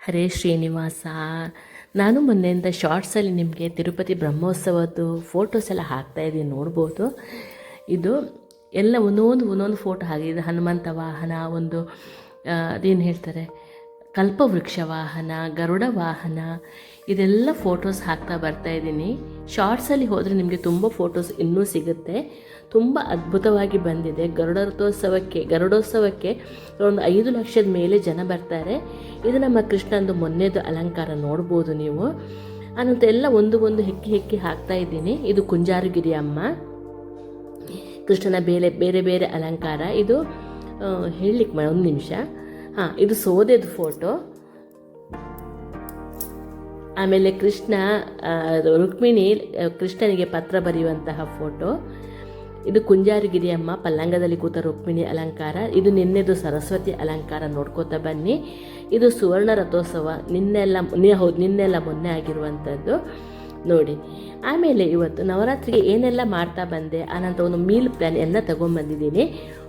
ಹರೇ ಶ್ರೀನಿವಾಸ. ನಾನು ಮೊನ್ನೆಯಿಂದ ಶಾರ್ಟ್ಸಲ್ಲಿ ನಿಮಗೆ ತಿರುಪತಿ ಬ್ರಹ್ಮೋತ್ಸವದ್ದು ಫೋಟೋಸ್ ಎಲ್ಲ ಹಾಕ್ತಾಯಿದ್ದೀನಿ, ನೋಡ್ಬೋದು. ಇದು ಎಲ್ಲ ಒಂದೊಂದು ಫೋಟೋ ಹಾಕಿದೆ. ಹನುಮಂತ ವಾಹನ, ಒಂದು ಅದೇನು ಹೇಳ್ತಾರೆ ಕಲ್ಪವೃಕ್ಷ ವಾಹನ, ಗರುಡ ವಾಹನ, ಇದೆಲ್ಲ ಫೋಟೋಸ್ ಹಾಕ್ತಾ ಬರ್ತಾಯಿದ್ದೀನಿ. ಶಾರ್ಟ್ಸಲ್ಲಿ ಹೋದರೆ ನಿಮಗೆ ತುಂಬ ಫೋಟೋಸ್ ಇನ್ನೂ ಸಿಗುತ್ತೆ. ತುಂಬ ಅದ್ಭುತವಾಗಿ ಬಂದಿದೆ. ಗರುಡೋತ್ಸವಕ್ಕೆ ಒಂದು 5 ಲಕ್ಷದ ಮೇಲೆ ಜನ ಬರ್ತಾರೆ. ಇದು ನಮ್ಮ ಕೃಷ್ಣಂದು ಮೊನ್ನೆದು ಅಲಂಕಾರ ನೋಡ್ಬೋದು ನೀವು. ಅನಂತರ ಎಲ್ಲ ಒಂದು ಹೆಕ್ಕಿ ಹಾಕ್ತಾ ಇದ್ದೀನಿ. ಇದು ಕುಂಜಾರುಗಿರಿ ಅಮ್ಮ, ಕೃಷ್ಣನ ಬೇರೆ ಬೇರೆ ಅಲಂಕಾರ. ಇದು ಹೇಳಲಿಕ್ಕೆ ಒಂದು ನಿಮಿಷ. ಇದು ಸೋದೆದು ಫೋಟೋ. ಆಮೇಲೆ ರುಕ್ಮಿಣಿ ಕೃಷ್ಣನಿಗೆ ಪತ್ರ ಬರೆಯುವಂತಹ ಫೋಟೋ. ಇದು ಕುಂಜಾರುಗಿರಿ ಅಮ್ಮ ಪಲ್ಲಂಗದಲ್ಲಿ ಕೂತ ರುಕ್ಮಿಣಿ ಅಲಂಕಾರ. ಇದು ನಿನ್ನೆದು ಸರಸ್ವತಿ ಅಲಂಕಾರ, ನೋಡ್ಕೋತಾ ಬನ್ನಿ. ಇದು ಸುವರ್ಣ ರಥೋತ್ಸವ, ನಿನ್ನೆಲ್ಲ ಮೊನ್ನೆ ಆಗಿರುವಂಥದ್ದು ನೋಡಿ. ಆಮೇಲೆ ಇವತ್ತು ನವರಾತ್ರಿಗೆ ಏನೆಲ್ಲ ಮಾಡ್ತಾ ಬಂದೆ ಆನಂತರ ಒಂದು ಮೀಲ್ ಪ್ಲ್ಯಾನ್ ಎಲ್ಲ ತೊಗೊಂಬಂದಿದ್ದೀನಿ.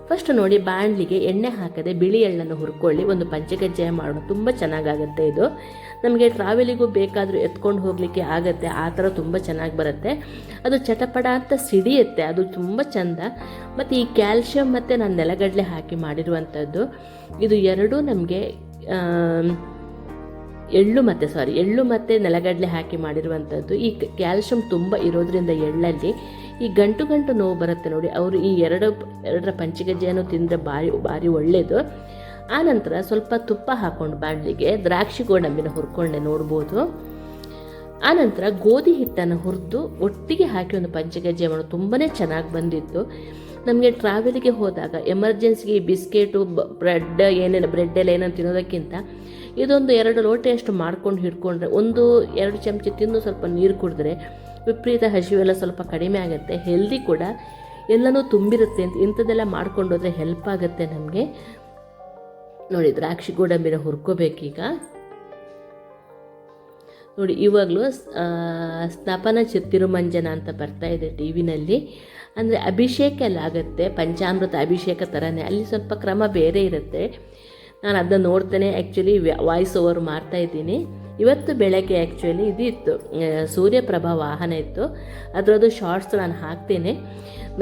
ಫಸ್ಟ್ ನೋಡಿ, ಬಾಣಲಿಗೆ ಎಣ್ಣೆ ಹಾಕದೆ ಬಿಳಿ ಎಳ್ಳನ್ನು ಹುರ್ಕೊಳ್ಳಿ. ಒಂದು ಪಂಚಕಜ್ಜಾಯ ಮಾಡೋಣ, ತುಂಬ ಚೆನ್ನಾಗಾಗುತ್ತೆ. ಇದು ನಮಗೆ ಟ್ರಾವೆಲಿಗೂ ಬೇಕಾದರೂ ಎತ್ಕೊಂಡು ಹೋಗಲಿಕ್ಕೆ ಆಗುತ್ತೆ. ಆ ಥರ ತುಂಬ ಚೆನ್ನಾಗಿ ಬರುತ್ತೆ. ಅದು ಚಟಪಟ ಅಂತ ಸಿಡಿಯುತ್ತೆ, ಅದು ತುಂಬ ಚೆಂದ. ಮತ್ತು ಈ ಕ್ಯಾಲ್ಶಿಯಂ ಮತ್ತು ನಾನು ನೆಲಗಡಲೆ ಹಾಕಿ ಮಾಡಿರುವಂಥದ್ದು. ಇದು ಎರಡೂ ನಮಗೆ ಎಳ್ಳು ಮತ್ತು ನೆಲಗಡಲೆ ಹಾಕಿ ಮಾಡಿರುವಂಥದ್ದು. ಈ ಕ್ಯಾಲ್ಶಿಯಂ ತುಂಬ ಇರೋದ್ರಿಂದ ಎಳ್ಳಲ್ಲಿ ಈ ಗಂಟು ನೋವು ಬರುತ್ತೆ ನೋಡಿ. ಅವರು ಈ ಎರಡರ ಪಂಚಗಜ್ಜೆಯನ್ನು ತಿಂದರೆ ಭಾರಿ ಒಳ್ಳೆಯದು. ಆನಂತರ ಸ್ವಲ್ಪ ತುಪ್ಪ ಹಾಕ್ಕೊಂಡು ಬಾಣಲಿಗೆ ದ್ರಾಕ್ಷಿ ಗೋಡಂಬಿನ ಹುರ್ಕೊಂಡೆ, ನೋಡ್ಬೋದು. ಆನಂತರ ಗೋಧಿ ಹಿಟ್ಟನ್ನು ಹುರಿದು ಒಟ್ಟಿಗೆ ಹಾಕಿ ಒಂದು ಪಂಚಗಜ್ಜೆ ಮಾಡೋದು, ತುಂಬಾ ಚೆನ್ನಾಗಿ ಬಂದಿತ್ತು. ನಮಗೆ ಟ್ರಾವೆಲಿಗೆ ಹೋದಾಗ ಎಮರ್ಜೆನ್ಸಿಗೆ ಬಿಸ್ಕೆಟು, ಬ್ರೆಡ್ ಎಲ್ಲ ಏನೇನು ತಿನ್ನೋದಕ್ಕಿಂತ ಇದೊಂದು 2 ಲೋಟೆಯಷ್ಟು ಮಾಡ್ಕೊಂಡು ಹಿಡ್ಕೊಂಡ್ರೆ, 1-2 ಚಮಚ ತಿಂದು ಸ್ವಲ್ಪ ನೀರು ಕುಡಿದ್ರೆ ವಿಪರೀತ ಹಸಿವೆಲ್ಲ ಸ್ವಲ್ಪ ಕಡಿಮೆ ಆಗುತ್ತೆ. ಹೆಲ್ದಿ ಕೂಡ, ಎಲ್ಲನೂ ತುಂಬಿರುತ್ತೆ ಅಂತ ಇಂಥದ್ದೆಲ್ಲ ಮಾಡ್ಕೊಂಡೋದ್ರೆ ಹೆಲ್ಪ್ ಆಗುತ್ತೆ ನಮಗೆ ನೋಡಿ. ದ್ರಾಕ್ಷಿ ಗೋಡಂಬಿನ ಹುರ್ಕೋಬೇಕೀಗ ನೋಡಿ. ಇವಾಗಲೂ ಸ್ನಪನ ತಿರುಮಂಜನ ಅಂತ ಬರ್ತಾ ಇದೆ ಟಿ ವಿನಲ್ಲಿ. ಅಂದರೆ ಅಭಿಷೇಕ ಎಲ್ಲ ಆಗುತ್ತೆ, ಪಂಚಾಮೃತ ಅಭಿಷೇಕ ಥರನೇ. ಅಲ್ಲಿ ಸ್ವಲ್ಪ ಕ್ರಮ ಬೇರೆ ಇರುತ್ತೆ. ನಾನು ಅದನ್ನು ನೋಡ್ತೇನೆ. ಆ್ಯಕ್ಚುಲಿ ವಾಯ್ಸ್ ಓವರ್ ಮಾಡ್ತಾಯಿದ್ದೀನಿ. ಇವತ್ತು ಬೆಳಗ್ಗೆ ಆ್ಯಕ್ಚುಲಿ ಇದು ಇತ್ತು, ಸೂರ್ಯಪ್ರಭಾ ವಾಹನ ಇತ್ತು. ಅದರದ್ದು ಶಾರ್ಟ್ಸ್ ನಾನು ಹಾಕ್ತೇನೆ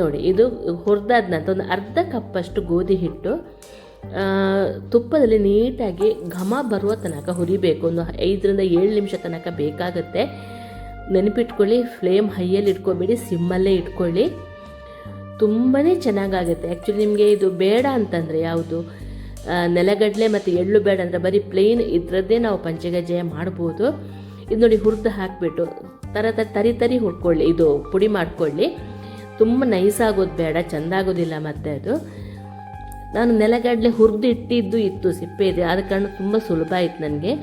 ನೋಡಿ. ಇದು ಹುರಿದಾದ ನಂತರ ಒಂದು ಅರ್ಧ ಕಪ್ಪಷ್ಟು ಗೋಧಿ ಹಿಟ್ಟು ತುಪ್ಪದಲ್ಲಿ ನೀಟಾಗಿ ಘಮ ಬರುವ ತನಕ ಹುರಿಬೇಕು. ಒಂದು 5-7 ನಿಮಿಷ ತನಕ ಬೇಕಾಗುತ್ತೆ. ನೆನಪಿಟ್ಕೊಳ್ಳಿ, ಫ್ಲೇಮ್ ಹೈಯಲ್ಲಿ ಇಟ್ಕೊಬೇಡಿ, ಸಿಮ್ಮಲ್ಲೇ ಇಟ್ಕೊಳ್ಳಿ. ತುಂಬಾ ಚೆನ್ನಾಗಾಗುತ್ತೆ. ಆ್ಯಕ್ಚುಲಿ ನಿಮಗೆ ಇದು ಬೇಡ ಅಂತಂದರೆ ಯಾವುದು ನೆಲಗಡಲೆ ಮತ್ತು ಎಳ್ಳು ಬೇಡ ಅಂದರೆ ಬರೀ ಪ್ಲೇನ್ ಇದರದ್ದೇ ನಾವು ಪಂಚಗಜ್ಜಾಯ ಮಾಡ್ಬೋದು. ಇದು ನೋಡಿ, ಹುರಿದು ಹಾಕಿಬಿಟ್ಟು ತರಿ ಹುರ್ಕೊಳ್ಳಿ, ಇದು ಪುಡಿ ಮಾಡ್ಕೊಳ್ಳಿ. ತುಂಬ ನೈಸ್ ಆಗೋದು ಬೇಡ, ಚೆಂದ ಆಗೋದಿಲ್ಲ. ಮತ್ತು ಅದು ನಾನು ನೆಲಗಡಲೆ ಹುರಿದು ಇತ್ತು, ಸಿಪ್ಪೆ ಇದೆ, ಆದ ಕಾರಣ ತುಂಬ ಸುಲಭ ಆಯಿತು ನನಗೆ.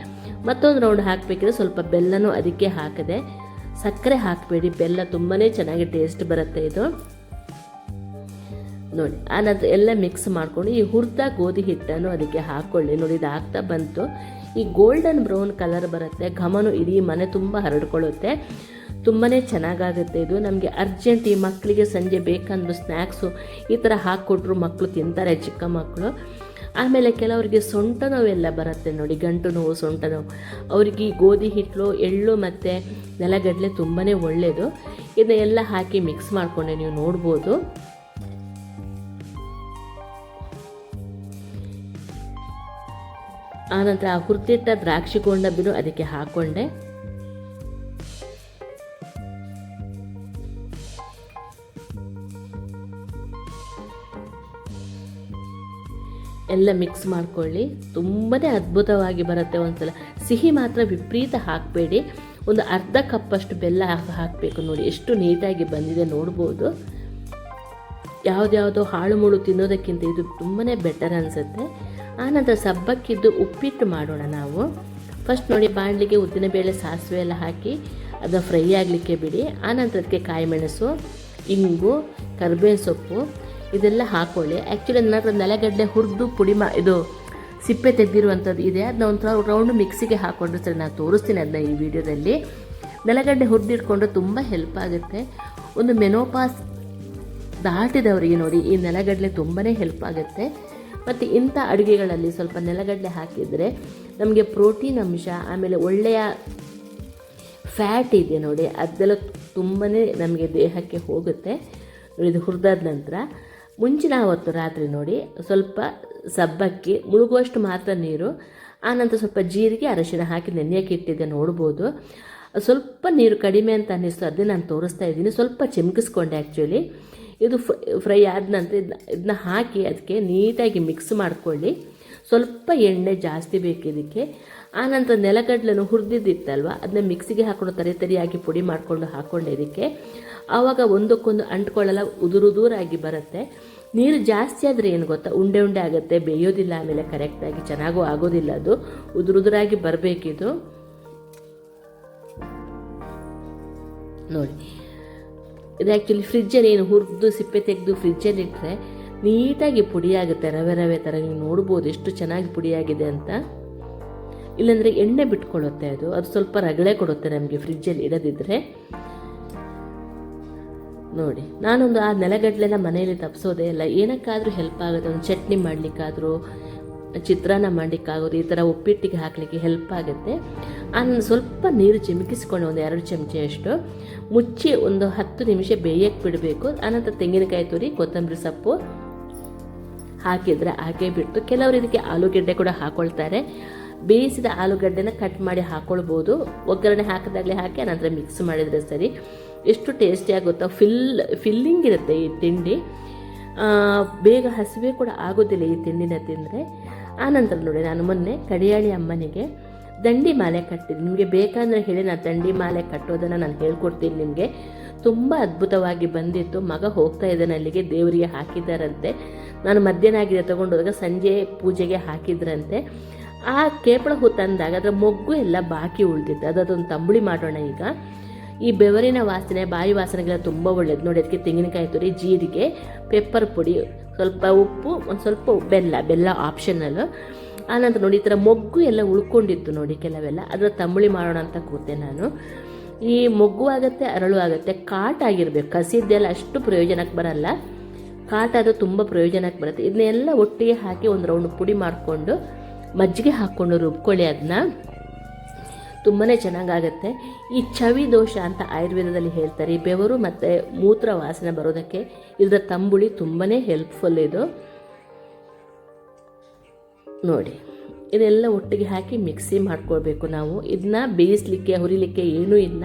ಮತ್ತೊಂದು ರೌಂಡ್ ಹಾಕಬೇಕಿದ್ರೆ ಸ್ವಲ್ಪ ಬೆಲ್ಲನೂ ಅದಕ್ಕೆ ಹಾಕಿದೆ. ಸಕ್ಕರೆ ಹಾಕಬೇಡಿ, ಬೆಲ್ಲ ತುಂಬಾ ಚೆನ್ನಾಗಿ ಟೇಸ್ಟ್ ಬರುತ್ತೆ ಇದು ನೋಡಿ. ಆನಂತರ ಎಲ್ಲ ಮಿಕ್ಸ್ ಮಾಡಿಕೊಂಡು ಈ ಹುರಿದ ಗೋಧಿ ಹಿಟ್ಟನ್ನು ಅದಕ್ಕೆ ಹಾಕ್ಕೊಳ್ಳಿ ನೋಡಿ. ಇದು ಆಗ್ತಾ ಬಂತು, ಈ ಗೋಲ್ಡನ್ ಬ್ರೌನ್ ಕಲರ್ ಬರುತ್ತೆ. ಘಮನು ಇಡೀ ಮನೆ ತುಂಬ ಹರಡ್ಕೊಳ್ಳುತ್ತೆ, ತುಂಬಾ ಚೆನ್ನಾಗಾಗುತ್ತೆ. ಇದು ನಮಗೆ ಅರ್ಜೆಂಟ್, ಈ ಮಕ್ಕಳಿಗೆ ಸಂಜೆ ಬೇಕಂದು ಸ್ನ್ಯಾಕ್ಸು ಈ ಥರ ಹಾಕ್ಕೊಟ್ರು ಮಕ್ಕಳು ತಿಂತಾರೆ, ಚಿಕ್ಕ ಮಕ್ಕಳು. ಆಮೇಲೆ ಕೆಲವರಿಗೆ ಸೊಂಟ ನೋವೆಲ್ಲ ಬರುತ್ತೆ ನೋಡಿ, ಗಂಟು ನೋವು, ಸೊಂಟ ನೋವು. ಅವ್ರಿಗೆ ಈ ಗೋಧಿ ಹಿಟ್ಟು, ಎಳ್ಳು ಮತ್ತು ನೆಲಗಡಲೆ ತುಂಬಾ ಒಳ್ಳೆಯದು. ಇದನ್ನೆಲ್ಲ ಹಾಕಿ ಮಿಕ್ಸ್ ಮಾಡಿಕೊಂಡೆ, ನೀವು ನೋಡ್ಬೋದು. ಆನಂತರ ಆ ಹುರಿದಿಟ್ಟ ದ್ರಾಕ್ಷಿ ಗೋಡಂಬಿನೂ ಅದಕ್ಕೆ ಹಾಕ್ಕೊಂಡೆ. ಎಲ್ಲ ಮಿಕ್ಸ್ ಮಾಡ್ಕೊಳ್ಳಿ, ತುಂಬಾ ಅದ್ಭುತವಾಗಿ ಬರುತ್ತೆ. ಒಂದ್ಸಲ ಸಿಹಿ ಮಾತ್ರ ವಿಪರೀತ ಹಾಕಬೇಡಿ, ಒಂದು ಅರ್ಧ ಕಪ್ಪಷ್ಟು ಬೆಲ್ಲ ಹಾಕಬೇಕು ನೋಡಿ. ಎಷ್ಟು ನೀಟಾಗಿ ಬಂದಿದೆ ನೋಡ್ಬೋದು. ಯಾವುದ್ಯಾವುದೋ ಹಾಳು ಮುಳು ತಿನ್ನೋದಕ್ಕಿಂತ ಇದು ತುಂಬಾ ಬೆಟರ್ ಅನಿಸುತ್ತೆ. ಆನಂತರ ಸಬ್ಬಕ್ಕಿದ್ದು ಉಪ್ಪಿಟ್ಟು ಮಾಡೋಣ ನಾವು. ಫಸ್ಟ್ ನೋಡಿ, ಬಾಣಲಿಗೆ ಉದ್ದಿನಬೇಳೆ, ಸಾಸಿವೆ ಎಲ್ಲ ಹಾಕಿ ಅದನ್ನು ಫ್ರೈ ಆಗಲಿಕ್ಕೆ ಬಿಡಿ. ಆನಂತರ ಅದಕ್ಕೆ ಕಾಯಿ ಮೆಣಸು, ಇಂಗು, ಕರಿಬೇವಿನ ಸೊಪ್ಪು ಇದೆಲ್ಲ ಹಾಕ್ಕೊಳ್ಳಿ. ಆ್ಯಕ್ಚುಲಿ ನನ್ನ ಹತ್ರ ನೆಲಗಡಲೆ ಹುರಿದು ಪುಡಿ ಇದು ಸಿಪ್ಪೆ ತೆಗೆದಿರುವಂಥದ್ದು ಇದೆ. ಅದನ್ನ ಒಂಥರ ರೌಂಡ್ ಮಿಕ್ಸಿಗೆ ಹಾಕ್ಕೊಂಡ್ರೆ ಸರಿ, ನಾನು ತೋರಿಸ್ತೀನಿ ಅದನ್ನ ಈ ವಿಡಿಯೋದಲ್ಲಿ. ನೆಲಗಡಲೆ ಹುರಿದಿಟ್ಕೊಂಡ್ರೆ ತುಂಬ ಹೆಲ್ಪ್ ಆಗುತ್ತೆ. ಒಂದು ಮೆನೋಪಾಸ್ ದಾಟಿದವರಿಗೆ ನೋಡಿ ಈ ನೆಲಗಡಲೆ ತುಂಬಾ ಹೆಲ್ಪ್ ಆಗುತ್ತೆ. ಮತ್ತು ಇಂಥ ಅಡುಗೆಗಳಲ್ಲಿ ಸ್ವಲ್ಪ ನೆಲಗಡಲೆ ಹಾಕಿದರೆ ನಮಗೆ ಪ್ರೋಟೀನ್ ಅಂಶ, ಆಮೇಲೆ ಒಳ್ಳೆಯ ಫ್ಯಾಟ್ ಇದೆ ನೋಡಿ, ಅದೆಲ್ಲ ತುಂಬಾ ನಮಗೆ ದೇಹಕ್ಕೆ ಹೋಗುತ್ತೆ. ಇದು ಹುರಿದಾದ ನಂತರ ಮುಂಚಿನ ಹೊತ್ತು ರಾತ್ರಿ ನೋಡಿ ಸ್ವಲ್ಪ ಸಬ್ಬಕ್ಕಿ ಮುಳುಗುವಷ್ಟು ಮಾತ್ರ ನೀರು, ಆನಂತರ ಸ್ವಲ್ಪ ಜೀರಿಗೆ ಅರಶಿನ ಹಾಕಿ ನೆನೆಯಕ್ಕೆ ಇಟ್ಟಿದ್ದೆ ನೋಡ್ಬೋದು. ಸ್ವಲ್ಪ ನೀರು ಕಡಿಮೆ ಅಂತ ಅನ್ನಿಸ್ತು, ಅದೇ ನಾನು ತೋರಿಸ್ತಾ ಇದ್ದೀನಿ. ಸ್ವಲ್ಪ ಚಿಮ್ಕಿಸ್ಕೊಂಡೆ ಆ್ಯಕ್ಚುಲಿ. ಇದು ಫ್ರೈ ಆದ ನಂತರ ಇದನ್ನ ಹಾಕಿ ಅದಕ್ಕೆ ನೀಟಾಗಿ ಮಿಕ್ಸ್ ಮಾಡ್ಕೊಳ್ಳಿ. ಸ್ವಲ್ಪ ಎಣ್ಣೆ ಜಾಸ್ತಿ ಬೇಕು ಇದಕ್ಕೆ. ಆನಂತರ ನೆಲಗಡಲೆನೂ ಹುರಿದಿದ್ದಿತ್ತಲ್ವ, ಅದನ್ನ ಮಿಕ್ಸಿಗೆ ಹಾಕೊಂಡು ತರಿಯಾಗಿ ಪುಡಿ ಮಾಡಿಕೊಂಡು ಹಾಕ್ಕೊಂಡೆ ಇದಕ್ಕೆ. ಆವಾಗ ಒಂದಕ್ಕೊಂದು ಅಂಟ್ಕೊಳ್ಳಲ್ಲ, ಉದುರಾಗಿ ಬರುತ್ತೆ. ನೀರು ಜಾಸ್ತಿ ಆದರೆ ಏನು ಗೊತ್ತಾ, ಉಂಡೆ ಉಂಡೆ ಆಗುತ್ತೆ, ಬೇಯೋದಿಲ್ಲ, ಆಮೇಲೆ ಕರೆಕ್ಟಾಗಿ ಚೆನ್ನಾಗೂ ಆಗೋದಿಲ್ಲ. ಅದು ಉದುರಾಗಿ ಬರಬೇಕಿದು ನೋಡಿ. ಇದು ಆ್ಯಕ್ಚುಲಿ ಫ್ರಿಜ್ಜಲ್ಲಿ ಏನು ಹುರಿದು ಸಿಪ್ಪೆ ತೆಗೆದು ಫ್ರಿಜ್ಜಲ್ಲಿ ಇಟ್ಟರೆ ನೀಟಾಗಿ ಪುಡಿಯಾಗುತ್ತೆ, ರವೆ ರವೆ ಥರ. ನೀವು ನೋಡ್ಬೋದು ಎಷ್ಟು ಚೆನ್ನಾಗಿ ಪುಡಿಯಾಗಿದೆ ಅಂತ. ಇಲ್ಲಾಂದರೆ ಎಣ್ಣೆ ಬಿಟ್ಕೊಳ್ಳುತ್ತೆ ಅದು ಸ್ವಲ್ಪ ರಗಳೆ ಕೊಡುತ್ತೆ ನಮಗೆ ಫ್ರಿಜ್ಜಲ್ಲಿ ಇಡದಿದ್ದರೆ. ನೋಡಿ, ನಾನೊಂದು ಆ ನೆಲಗಡಲೆನ ಮನೆಯಲ್ಲಿ ತಪ್ಪಿಸೋದೇ ಇಲ್ಲ, ಏನಕ್ಕಾದರೂ ಹೆಲ್ಪ್ ಆಗುತ್ತೆ. ಒಂದು ಚಟ್ನಿ ಮಾಡಲಿಕ್ಕಾದರೂ, ಚಿತ್ರಾನ್ನ ಮಾಡಲಿಕ್ಕಾಗೋದು, ಈ ಥರ ಉಪ್ಪಿಟ್ಟಿಗೆ ಹಾಕಲಿಕ್ಕೆ ಹೆಲ್ಪ್ ಆಗುತ್ತೆ. ಸ್ವಲ್ಪ ನೀರು ಚಿಮುಕಿಸ್ಕೊಂಡು ಒಂದು 2 ಚಮಚೆಯಷ್ಟು ಮುಚ್ಚಿ ಒಂದು 10 ನಿಮಿಷ ಬೇಯಕ್ಕೆ ಬಿಡಬೇಕು. ಆನಂತರ ತೆಂಗಿನಕಾಯಿ ತುರಿ, ಕೊತ್ತಂಬರಿ ಸೊಪ್ಪು ಹಾಕಿದರೆ ಹಾಕೇ ಬಿಟ್ಟು, ಕೆಲವರು ಇದಕ್ಕೆ ಆಲೂಗೆಡ್ಡೆ ಕೂಡ ಹಾಕ್ಕೊಳ್ತಾರೆ. ಬೇಯಿಸಿದ ಆಲೂಗಡ್ಡೆನ ಕಟ್ ಮಾಡಿ ಹಾಕ್ಕೊಳ್ಬೋದು. ಒಗ್ಗರಣೆ ಹಾಕಿದಾಗಲೇ ಹಾಕಿ ಆನಂತರ ಮಿಕ್ಸ್ ಮಾಡಿದರೆ ಸರಿ. ಎಷ್ಟು ಟೇಸ್ಟಿ ಆಗುತ್ತೋ, ಫಿಲ್ಲಿಂಗ್ ಇರುತ್ತೆ ಈ ತಿಂಡಿ. ಬೇಗ ಹಸಿವೆ ಕೂಡ ಆಗೋದಿಲ್ಲ ಈ ತಿಂಡಿನ ತಿಂದರೆ. ಆನಂತರ ನೋಡಿ, ನಾನು ಮೊನ್ನೆ ಕಡಿಯಾಳಿ ಅಮ್ಮನಿಗೆ ದಂಡಿ ಮಾಲೆ ಕಟ್ಟಿದ್ದೀನಿ. ನಿಮಗೆ ಬೇಕಾದರೆ ಹೇಳಿ, ನಾನು ದಂಡಿ ಮಾಲೆ ಕಟ್ಟೋದನ್ನು ನಾನು ಹೇಳ್ಕೊಡ್ತೀನಿ ನಿಮಗೆ. ತುಂಬ ಅದ್ಭುತವಾಗಿ ಬಂದಿತ್ತು. ಮಗ ಹೋಗ್ತಾ ಇದ್ದಾನೆ ಅಲ್ಲಿಗೆ, ದೇವರಿಗೆ ಹಾಕಿದ್ದಾರಂತೆ. ನಾನು ಮಧ್ಯಾಹ್ನ ಆಗಿದೆ ತೊಗೊಂಡೋದಾಗ ಸಂಜೆ ಪೂಜೆಗೆ ಹಾಕಿದ್ರಂತೆ. ಆ ಕೇಪಳ ಹೂ ತಂದಾಗ ಅದರ ಮೊಗ್ಗು ಎಲ್ಲ ಬಾಕಿ ಉಳಿದಿತ್ತು. ಅದೊಂದು ತಂಬುಳಿ ಮಾಡೋಣ ಈಗ. ಈ ಬೆವರಿನ ವಾಸನೆ, ಬಾಯಿ ವಾಸನೆಗೆಲ್ಲ ತುಂಬ ಒಳ್ಳೆಯದು ನೋಡಿ. ಅದಕ್ಕೆ ತೆಂಗಿನಕಾಯಿ ತುರಿ, ಜೀರಿಗೆ, ಪೆಪ್ಪರ್ ಪುಡಿ, ಸ್ವಲ್ಪ ಉಪ್ಪು, ಒಂದು ಸ್ವಲ್ಪ ಬೆಲ್ಲ ಆಪ್ಷನಲ್ಲು. ಆನಂತರ ನೋಡಿ, ಈ ಥರ ಮೊಗ್ಗು ಎಲ್ಲ ಉಳ್ಕೊಂಡಿತ್ತು ನೋಡಿ ಕೆಲವೆಲ್ಲ. ಅದರ ತಂಬುಳಿ ಮಾಡೋಣ ಅಂತ ಕೂತೆ ನಾನು. ಈ ಮೊಗ್ಗು ಆಗುತ್ತೆ, ಅರಳು ಆಗುತ್ತೆ. ಕಾಟ್ ಆಗಿರಬೇಕು, ಕಸಿದ್ದೆಲ್ಲ ಅಷ್ಟು ಪ್ರಯೋಜನಕ್ಕೆ ಬರಲ್ಲ. ಕಾಟ ಅದು ತುಂಬ ಪ್ರಯೋಜನಕ್ಕೆ ಬರುತ್ತೆ. ಇದನ್ನೆಲ್ಲ ಒಟ್ಟಿಗೆ ಹಾಕಿ ಒಂದು ರೌಂಡ್ ಪುಡಿ ಮಾಡಿಕೊಂಡು ಮಜ್ಜಿಗೆ ಹಾಕ್ಕೊಂಡು ರುಬ್ಕೊಳ್ಳಿ. ಅದನ್ನ ತುಂಬಾ ಚೆನ್ನಾಗಾಗುತ್ತೆ. ಈ ಚವಿ ದೋಷ ಅಂತ ಆಯುರ್ವೇದದಲ್ಲಿ ಹೇಳ್ತಾರೆ. ಈ ಬೆವರು ಮತ್ತು ಮೂತ್ರ ವಾಸನೆ ಬರೋದಕ್ಕೆ ಇದರ ತಂಬುಳಿ ತುಂಬಾ ಹೆಲ್ಪ್ಫುಲ್. ಇದು ನೋಡಿ, ಇದೆಲ್ಲ ಒಟ್ಟಿಗೆ ಹಾಕಿ ಮಿಕ್ಸಿ ಮಾಡ್ಕೊಳ್ಬೇಕು ನಾವು. ಇದನ್ನ ಬೇಯಿಸಲಿಕ್ಕೆ, ಹುರಿಲಿಕ್ಕೆ ಏನೂ ಇಲ್ಲ,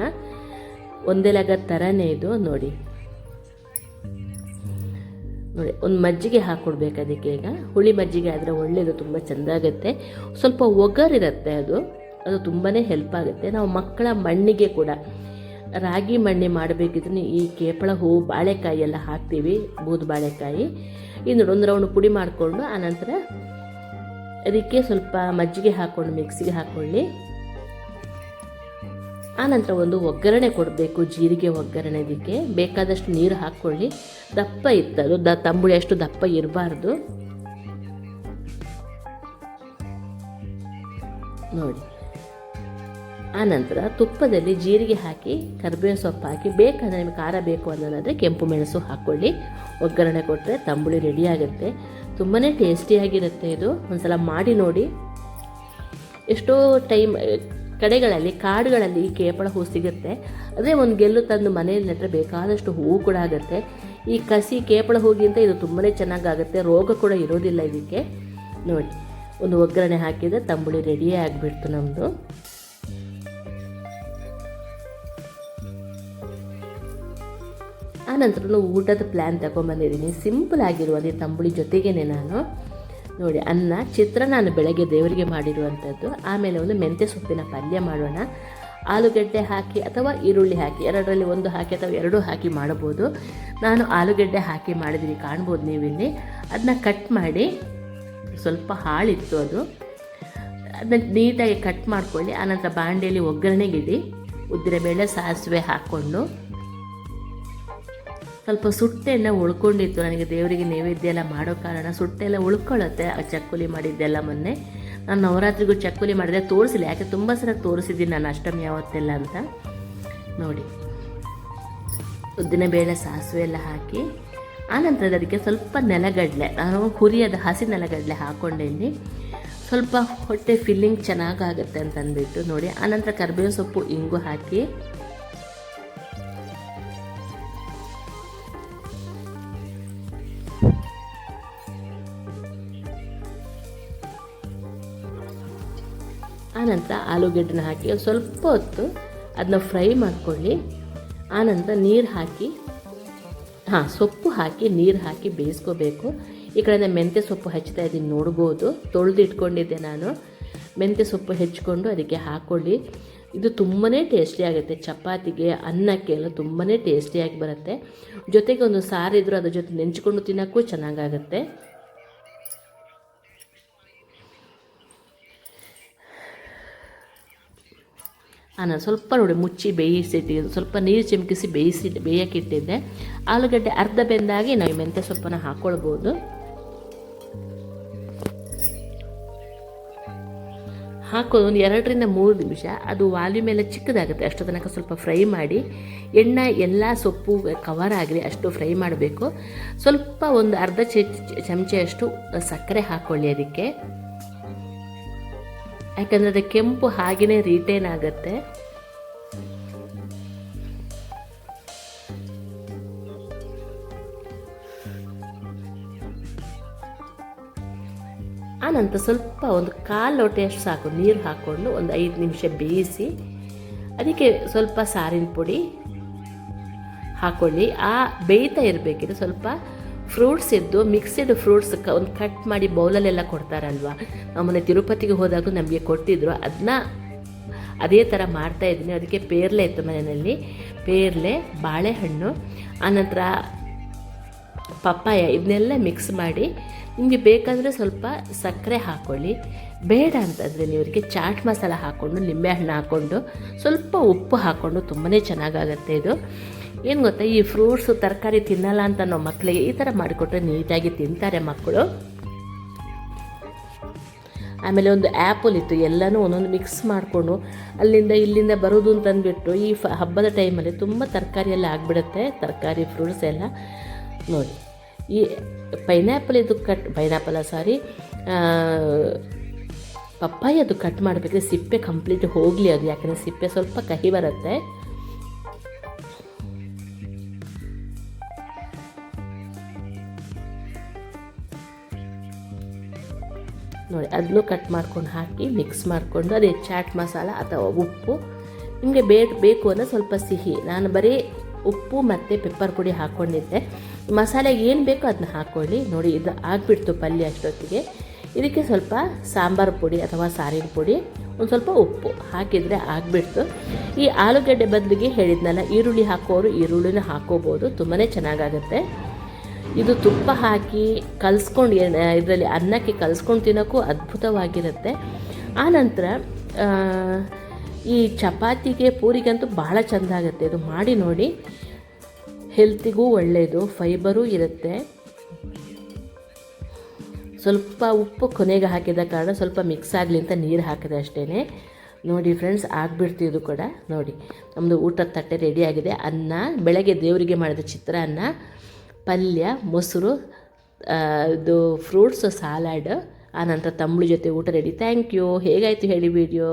ಒಂದೇ ಲಗ ಥರನೇ ಇದು ನೋಡಿ. ಒಂದು ಮಜ್ಜಿಗೆ ಹಾಕ್ಕೊಡ್ಬೇಕು ಅದಕ್ಕೆ. ಈಗ ಹುಳಿ ಮಜ್ಜಿಗೆ ಆದರೆ ಒಳ್ಳೆಯದು, ತುಂಬ ಚೆಂದಾಗುತ್ತೆ. ಸ್ವಲ್ಪ ಒಗರಿರುತ್ತೆ ಅದು ತುಂಬಾ ಹೆಲ್ಪ್ ಆಗುತ್ತೆ. ನಾವು ಮಕ್ಕಳ ಮಣ್ಣಿಗೆ ಕೂಡ ರಾಗಿ ಮಣ್ಣಿ ಮಾಡಬೇಕಿದ್ರೆ ಈ ಕೇಪಳ ಹೂವು, ಬಾಳೆಕಾಯಿ ಎಲ್ಲ ಹಾಕ್ತೀವಿ, ಬೂದು ಬಾಳೆಕಾಯಿ. ಇನ್ನು ಒಂದು ರೌಂಡ್ ಪುಡಿ ಮಾಡಿಕೊಂಡು ಆನಂತರ ಅದಕ್ಕೆ ಸ್ವಲ್ಪ ಮಜ್ಜಿಗೆ ಹಾಕ್ಕೊಂಡು ಮಿಕ್ಸಿಗೆ ಹಾಕ್ಕೊಳ್ಳಿ. ಆನಂತರ ಒಂದು ಒಗ್ಗರಣೆ ಕೊಡಬೇಕು, ಜೀರಿಗೆ ಒಗ್ಗರಣೆ. ಇದಕ್ಕೆ ಬೇಕಾದಷ್ಟು ನೀರು ಹಾಕ್ಕೊಳ್ಳಿ. ದಪ್ಪ ಇತ್ತದು, ತಂಬುಳಿ ಅಷ್ಟು ದಪ್ಪ ಇರಬಾರ್ದು ನೋಡಿ. ಆನಂತರ ತುಪ್ಪದಲ್ಲಿ ಜೀರಿಗೆ ಹಾಕಿ, ಕರಿಬೇವು ಸೊಪ್ಪು ಹಾಕಿ, ಬೇಕಾದರೆ ನಿಮಗೆ ಖಾರ ಬೇಕು ಅನ್ನೋದಾದರೆ ಕೆಂಪು ಮೆಣಸು ಹಾಕ್ಕೊಳ್ಳಿ. ಒಗ್ಗರಣೆ ಕೊಟ್ಟರೆ ತಂಬುಳಿ ರೆಡಿ ಆಗುತ್ತೆ. ತುಂಬಾ ಟೇಸ್ಟಿಯಾಗಿರುತ್ತೆ ಇದು. ಒಂದ್ಸಲ ಮಾಡಿ ನೋಡಿ. ಎಷ್ಟೋ ಕಡೆಗಳಲ್ಲಿ, ಕಾಡುಗಳಲ್ಲಿ ಈ ಕೇಪಳ ಹೂ ಸಿಗುತ್ತೆ. ಅದೇ ಒಂದು ಗೆಲ್ಲು ತಂದು ಮನೆಯಲ್ಲಿ ನೆಟ್ಟರೆ ಬೇಕಾದಷ್ಟು ಹೂವು ಕೂಡ ಆಗುತ್ತೆ. ಈ ಕಸಿ ಕೇಪಳ ಹೂಗಿಂತ ಇದು ತುಂಬಾ ಚೆನ್ನಾಗಾಗುತ್ತೆ, ರೋಗ ಕೂಡ ಇರೋದಿಲ್ಲ ಇದಕ್ಕೆ ನೋಡಿ. ಒಂದು ಒಗ್ಗರಣೆ ಹಾಕಿದರೆ ತಂಬುಳಿ ರೆಡಿಯೇ ಆಗಿಬಿಡ್ತು ನಮ್ಮದು. ಆನಂತರ ಊಟದ ಪ್ಲ್ಯಾನ್ ತಗೊಂಬಂದಿದ್ದೀನಿ. ಸಿಂಪಲ್ ಆಗಿರುವಂಥ ತಂಬುಳಿ ಜೊತೆಗೇ ನಾನು ನೋಡಿ, ಅನ್ನ, ಚಿತ್ರಾನ್ನ ನಾನು ಬೆಳಗ್ಗೆ ದೇವರಿಗೆ ಮಾಡಿರುವಂಥದ್ದು. ಆಮೇಲೆ ಒಂದು ಮೆಂತ್ಯ ಸೊಪ್ಪಿನ ಪಲ್ಯ ಮಾಡೋಣ. ಆಲೂಗಡ್ಡೆ ಹಾಕಿ ಅಥವಾ ಈರುಳ್ಳಿ ಹಾಕಿ, ಎರಡರಲ್ಲಿ ಒಂದು ಹಾಕಿ ಅಥವಾ ಎರಡೂ ಹಾಕಿ ಮಾಡಬಹುದು. ನಾನು ಆಲೂಗಡ್ಡೆ ಹಾಕಿ ಮಾಡಿದ್ದೀನಿ, ಕಾಣ್ಬೋದು ನೀವಿಲ್ಲಿ. ಅದನ್ನ ಕಟ್ ಮಾಡಿ, ಸ್ವಲ್ಪ ಹಾಳಿತ್ತು ಅದನ್ನ ನೀಟಾಗಿ ಕಟ್ ಮಾಡ್ಕೊಳ್ಳಿ. ಆನಂತರ ಬಾಂಡೆಯಲ್ಲಿ ಒಗ್ಗರಣೆಗಿಡಿ. ಉದ್ದಿನಬೇಳೆ, ಸಾಸಿವೆ ಹಾಕ್ಕೊಂಡು ಸ್ವಲ್ಪ ಸುಟ್ಟೆಲ್ಲ ಉಳ್ಕೊಂಡಿತ್ತು. ನನಗೆ ದೇವರಿಗೆ ನೈವೇದ್ಯ ಎಲ್ಲ ಮಾಡೋ ಕಾರಣ ಸುಟ್ಟೆಲ್ಲ ಉಳ್ಕೊಳ್ಳುತ್ತೆ. ಆ ಚಕ್ಕುಲಿ ಮಾಡಿದ್ದೆಲ್ಲ ಮೊನ್ನೆ ನಾನು ನವರಾತ್ರಿಗೂ ಚಕ್ಕುಲಿ ಮಾಡಿದೆ, ತೋರಿಸಿಲ್ಲ. ಯಾಕೆ ತುಂಬ ಸಲ ತೋರಿಸಿದ್ದೀನಿ ನಾನು ಅಷ್ಟಮಿ ಯಾವತ್ತೆಲ್ಲ ಅಂತ ನೋಡಿ. ಉದ್ದಿನಬೇಳೆ, ಸಾಸಿವೆ ಎಲ್ಲ ಹಾಕಿ ಆನಂತರ ಅದಕ್ಕೆ ಸ್ವಲ್ಪ ನೆಲಗಡಲೆ, ನಾನು ಹುರಿಯದ ಹಸಿ ನೆಲಗಡಲೆ ಹಾಕ್ಕೊಂಡೆ ಇಲ್ಲಿ. ಸ್ವಲ್ಪ ಹೊಟ್ಟೆ ಫಿಲ್ಲಿಂಗ್ ಚೆನ್ನಾಗಾಗುತ್ತೆ ಅಂತ ಅಂದ್ಬಿಟ್ಟು ನೋಡಿ. ಆನಂತರ ಕರಿಬೇವಿನ ಸೊಪ್ಪು ಇಂಗು ಹಾಕಿ ಆನಂತರ ಆಲೂಗೆಡ್ಡೆನ ಹಾಕಿ ಸ್ವಲ್ಪ ಹೊತ್ತು ಅದನ್ನ ಫ್ರೈ ಮಾಡ್ಕೊಳ್ಳಿ. ಆನಂತರ ನೀರು ಹಾಕಿ ಸೊಪ್ಪು ಹಾಕಿ ನೀರು ಹಾಕಿ ಬೇಯಿಸ್ಕೋಬೇಕು. ಈ ಕಡೆ ಮೆಂತ್ಯ ಸೊಪ್ಪು ಹಚ್ತಾ ಇದ್ದೀನಿ, ನೋಡ್ಬೋದು. ತೊಳೆದು ಇಟ್ಕೊಂಡಿದ್ದೆ ನಾನು. ಮೆಂತ್ಯ ಸೊಪ್ಪು ಹೆಚ್ಕೊಂಡು ಅದಕ್ಕೆ ಹಾಕ್ಕೊಳ್ಳಿ. ಇದು ತುಂಬಾ ಟೇಸ್ಟಿ ಆಗುತ್ತೆ, ಚಪಾತಿಗೆ ಅನ್ನಕ್ಕೆ ಎಲ್ಲ ತುಂಬಾ ಟೇಸ್ಟಿಯಾಗಿ ಬರುತ್ತೆ. ಜೊತೆಗೆ ಒಂದು ಸಾರಿದ್ರು ಅದ್ರ ಜೊತೆ ನೆಂಚ್ಕೊಂಡು ತಿನ್ನೋಕ್ಕೂ ಚೆನ್ನಾಗಾಗುತ್ತೆ. ನಾನು ಸ್ವಲ್ಪ ನೋಡಿ ಮುಚ್ಚಿ ಬೇಯಿಸಿಟ್ಟಿದ್ದು, ಸ್ವಲ್ಪ ನೀರು ಚಿಮುಕಿಸಿ ಬೇಯಕ್ಕಿಟ್ಟಿದ್ದೆ. ಆಲೂಗಡ್ಡೆ ಅರ್ಧ ಬೆಂದಾಗಿ ನಾವು ಮೆಂತ್ಯ ಸೊಪ್ಪನ್ನು ಹಾಕ್ಕೊಳ್ಬೋದು. ಹಾಕೋದು ಒಂದು 2 ರಿಂದ 3 ನಿಮಿಷ ಅದು ವಾಲ್ಯೂಮ್ ಎಲ್ಲ ಚಿಕ್ಕದಾಗುತ್ತೆ. ಅಷ್ಟು ತನಕ ಸ್ವಲ್ಪ ಫ್ರೈ ಮಾಡಿ, ಎಣ್ಣೆ ಎಲ್ಲ ಸೊಪ್ಪು ಕವರ್ ಆಗಲಿ ಅಷ್ಟು ಫ್ರೈ ಮಾಡಬೇಕು. ಸ್ವಲ್ಪ ಒಂದು ಅರ್ಧ ಚಮಚೆಯಷ್ಟು ಸಕ್ಕರೆ ಹಾಕ್ಕೊಳ್ಳಿ ಅದಕ್ಕೆ, ಯಾಕಂದರೆ ಅದು ಕೆಂಪು ಹಾಗೆಯೇ ರಿಟೇನ್ ಆಗುತ್ತೆ. ಆನಂತರ ಸ್ವಲ್ಪ ಒಂದು 1/4 ಲೋಟೆಯಷ್ಟು ಸಾಕು ನೀರು ಹಾಕ್ಕೊಂಡು ಒಂದು 5 ನಿಮಿಷ ಬೇಯಿಸಿ ಅದಕ್ಕೆ ಸ್ವಲ್ಪ ಸಾರಿನ ಪುಡಿ ಹಾಕ್ಕೊಳ್ಳಿ. ಬೇಯ್ತಾ ಇರಬೇಕಿದ್ರೆ ಸ್ವಲ್ಪ ಫ್ರೂಟ್ಸ್ ಇದ್ದು ಮಿಕ್ಸ್ಡ್ ಫ್ರೂಟ್ಸ್ ಒಂದು ಕಟ್ ಮಾಡಿ ಬೌಲಲ್ಲೆಲ್ಲ ಕೊಡ್ತಾರಲ್ವ, ನಮ್ಮನೆ ತಿರುಪತಿಗೆ ಹೋದಾಗ ನಮಗೆ ಕೊಟ್ಟಿದ್ರು, ಅದನ್ನ ಅದೇ ಥರ ಮಾಡ್ತಾಯಿದ್ದೀನಿ. ಅದಕ್ಕೆ ಪೇರ್ಲೆ ಇತ್ತು ಮನೆಯಲ್ಲಿ, ಪೇರ್ಲೆ, ಬಾಳೆಹಣ್ಣು, ಆನಂತರ ಪಪ್ಪಾಯ, ಇದನ್ನೆಲ್ಲ ಮಿಕ್ಸ್ ಮಾಡಿ ನಿಮಗೆ ಬೇಕಾದರೆ ಸ್ವಲ್ಪ ಸಕ್ಕರೆ ಹಾಕ್ಕೊಳ್ಳಿ. ಬೇಡ ಅಂತಂದರೆ ನೀವು ಇದಕ್ಕೆ ಚಾಟ್ ಮಸಾಲ ಹಾಕ್ಕೊಂಡು, ನಿಂಬೆಹಣ್ಣು ಹಾಕ್ಕೊಂಡು, ಸ್ವಲ್ಪ ಉಪ್ಪು ಹಾಕ್ಕೊಂಡು ತುಂಬಾ ಚೆನ್ನಾಗಾಗತ್ತೆ ಇದು. ಏನು ಗೊತ್ತಾ, ಈ ಫ್ರೂಟ್ಸು ತರಕಾರಿ ತಿನ್ನಲ್ಲ ಅಂತ ನಾವು ಮಕ್ಕಳಿಗೆ ಈ ಥರ ಮಾಡಿಕೊಟ್ರೆ ನೀಟಾಗಿ ತಿಂತಾರೆ ಮಕ್ಕಳು. ಆಮೇಲೆ ಒಂದು ಆ್ಯಪಲ್ ಇತ್ತು, ಎಲ್ಲನೂ ಒಂದೊಂದು ಮಿಕ್ಸ್ ಮಾಡಿಕೊಂಡು ಅಲ್ಲಿಂದ ಇಲ್ಲಿಂದ ಬರೋದು ಅಂತಂದ್ಬಿಟ್ಟು ಈ ಹಬ್ಬದ ಟೈಮಲ್ಲಿ ತುಂಬ ತರಕಾರಿ ಎಲ್ಲ ಆಗಿಬಿಡುತ್ತೆ, ತರಕಾರಿ ಫ್ರೂಟ್ಸ್ ಎಲ್ಲ. ನೋಡಿ ಈ ಪಪ್ಪಾಯದು ಕಟ್ ಮಾಡಬೇಕಿದ್ರೆ ಸಿಪ್ಪೆ ಕಂಪ್ಲೀಟ್ ಹೋಗಲಿ ಅದು, ಯಾಕಂದರೆ ಸಿಪ್ಪೆ ಸ್ವಲ್ಪ ಕಹಿ ಬರುತ್ತೆ. ನೋಡಿ ಅದನ್ನು ಕಟ್ ಮಾಡ್ಕೊಂಡು ಹಾಕಿ ಮಿಕ್ಸ್ ಮಾಡಿಕೊಂಡು ಅದೇ ಚಾಟ್ ಮಸಾಲ ಅಥವಾ ಉಪ್ಪು, ನಿಮಗೆ ಬೇಕು ಅಂದರೆ ಸ್ವಲ್ಪ ಸಿಹಿ, ನಾನು ಬರೀ ಉಪ್ಪು ಮತ್ತು ಪೆಪ್ಪರ್ ಪುಡಿ ಹಾಕ್ಕೊಂಡಿದ್ದೆ. ಮಸಾಲೆಗೆ ಏನು ಬೇಕೋ ಅದನ್ನ ಹಾಕ್ಕೊಳ್ಳಿ. ನೋಡಿ ಇದು ಆಗಿಬಿಡ್ತು ಪಲ್ಯ ಅಷ್ಟೊತ್ತಿಗೆ. ಇದಕ್ಕೆ ಸ್ವಲ್ಪ ಸಾಂಬಾರು ಪುಡಿ ಅಥವಾ ಸಾರಿನ ಪುಡಿ, ಒಂದು ಸ್ವಲ್ಪ ಉಪ್ಪು ಹಾಕಿದರೆ ಆಗಿಬಿಡ್ತು. ಈ ಆಲೂಗಡ್ಡೆ ಬದಲಿಗೆ ಹೇಳಿದ್ನಲ್ಲ, ಈರುಳ್ಳಿ ಹಾಕೋರು ಈರುಳ್ಳಿನ ಹಾಕೋಬೋದು, ತುಂಬಾ ಚೆನ್ನಾಗಾಗುತ್ತೆ. ಇದು ತುಪ್ಪ ಹಾಕಿ ಕಲಿಸ್ಕೊಂಡು ಇದರಲ್ಲಿ ಅನ್ನಕ್ಕೆ ಕಲಿಸ್ಕೊಂಡು ತಿನ್ನೋಕ್ಕೂ ಅದ್ಭುತವಾಗಿರುತ್ತೆ. ಆನಂತರ ಈ ಚಪಾತಿಗೆ ಪೂರಿಗಂತೂ ಭಾಳ ಚೆಂದ ಆಗುತ್ತೆ. ಇದು ಮಾಡಿ ನೋಡಿ, ಹೆಲ್ತಿಗೂ ಒಳ್ಳೆಯದು, ಫೈಬರೂ ಇರುತ್ತೆ. ಸ್ವಲ್ಪ ಉಪ್ಪು ಕೊನೆಗೆ ಹಾಕಿದ ಕಾರಣ ಸ್ವಲ್ಪ ಮಿಕ್ಸ್ ಆಗಲಿ ಅಂತ ನೀರು ಹಾಕಿದೆ ಅಷ್ಟೇ. ನೋಡಿ ಫ್ರೆಂಡ್ಸ್, ಆಗಿಬಿಡ್ತಿದ್ದು ಕೂಡ. ನೋಡಿ ನಮ್ಮದು ಊಟದ ತಟ್ಟೆ ರೆಡಿಯಾಗಿದೆ. ಅನ್ನ, ಬೆಳಗ್ಗೆ ದೇವರಿಗೆ ಮಾಡಿದ ಚಿತ್ರಾನ್ನ, ಪಲ್ಯ, ಮೊಸರು, ಇದು ಫ್ರೂಟ್ಸು, ಸಾಲಾಡ್, ಆನಂತರ ತಂಬುಳಿ ಜೊತೆ ಊಟ ರೆಡಿ. Thank you. ಹೇಗಾಯಿತು ಹೇಳಿ ವಿಡಿಯೋ?